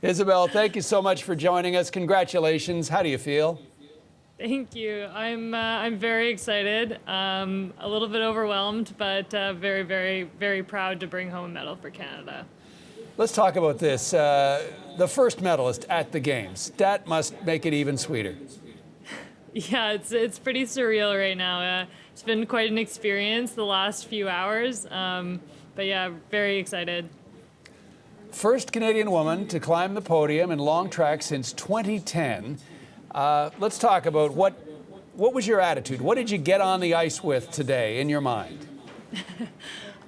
Isabelle, thank you so much for joining us. Congratulations. How do you feel? Thank you. I'm very excited, a little bit overwhelmed, but very, very, very proud to bring home a medal for Canada. Let's talk about this. The first medalist at the Games. That must make it even sweeter. Yeah, it's pretty surreal right now. It's been quite an experience the last few hours, but yeah, very excited. First Canadian woman to climb the podium in long track since 2010. Let's talk about what was your attitude? What did you get on the ice with today in your mind?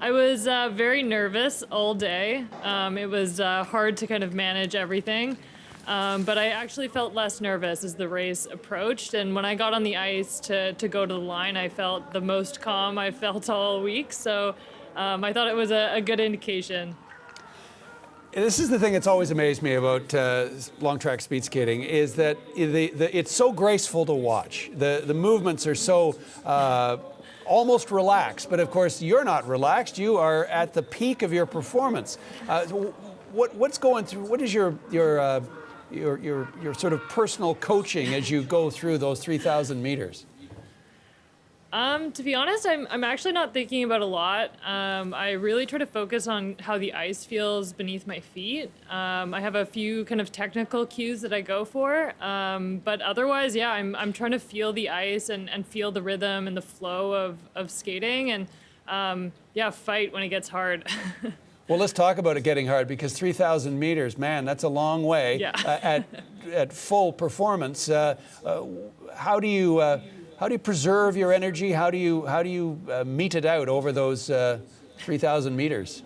I was very nervous all day. It was hard to kind of manage everything, but I actually felt less nervous as the race approached. And when I got on the ice to go to the line, I felt the most calm I felt all week. So I thought it was a good indication. This is the thing that's always amazed me about long track speed skating is that it's so graceful to watch. The movements are so almost relaxed, but of course you're not relaxed. You are at the peak of your performance. What's going through? What is your sort of personal coaching as you go through those 3,000 meters? To be honest, I'm actually not thinking about a lot. I really try to focus on how the ice feels beneath my feet. I have a few kind of technical cues that I go for, but otherwise, yeah, I'm trying to feel the ice and feel the rhythm and the flow of skating and, yeah, fight when it gets hard. Well, let's talk about it getting hard because 3,000 meters, man, that's a long way. Yeah. At full performance. How do you preserve your energy? How do you mete it out over those 3,000 meters?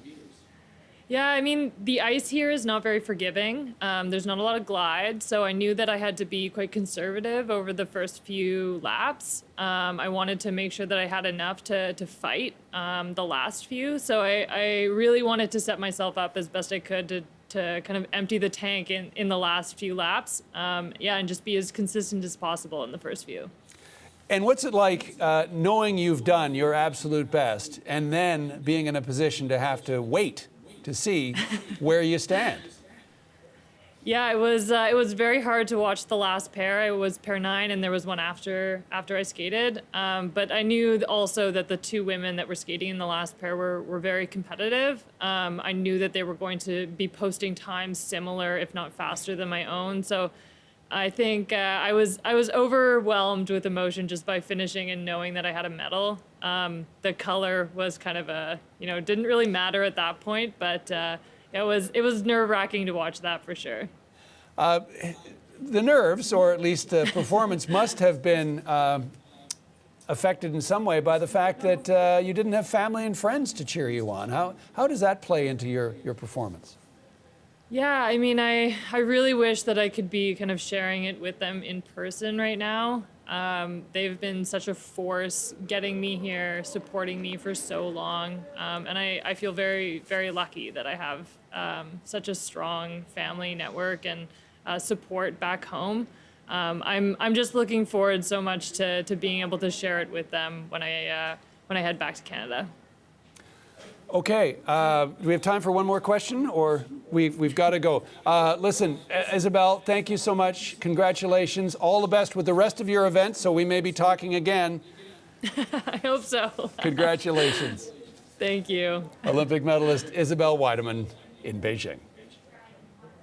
Yeah, I mean, the ice here is not very forgiving. There's not a lot of glide, so I knew that I had to be quite conservative over the first few laps. I wanted to make sure that I had enough to fight the last few, so I really wanted to set myself up as best I could to kind of empty the tank in the last few laps. Yeah, and just be as consistent as possible in the first few. And what's it like knowing you've done your absolute best and then being in a position to have to wait to see where you stand? Yeah, it was very hard to watch the last pair. I was pair 9, and there was one after I skated. But I knew also that the two women that were skating in the last pair were very competitive. I knew that they were going to be posting times similar, if not faster, than my own. So I think I was overwhelmed with emotion just by finishing and knowing that I had a medal. The color was kind of didn't really matter at that point, but it was nerve-wracking to watch that for sure. The nerves, or at least the performance, must have been affected in some way by the fact that you didn't have family and friends to cheer you on. How does that play into your performance? Yeah, I mean, I really wish that I could be kind of sharing it with them in person right now. They've been such a force getting me here, supporting me for so long. And I feel very, very lucky that I have such a strong family network and support back home. I'm just looking forward so much to being able to share it with them when I head back to Canada. Okay, do we have time for one more question, or we've got to go? Listen, Isabelle, thank you so much. Congratulations. All the best with the rest of your events, so we may be talking again. I hope so. Congratulations. Thank you. Olympic medalist Isabelle Weidemann in Beijing.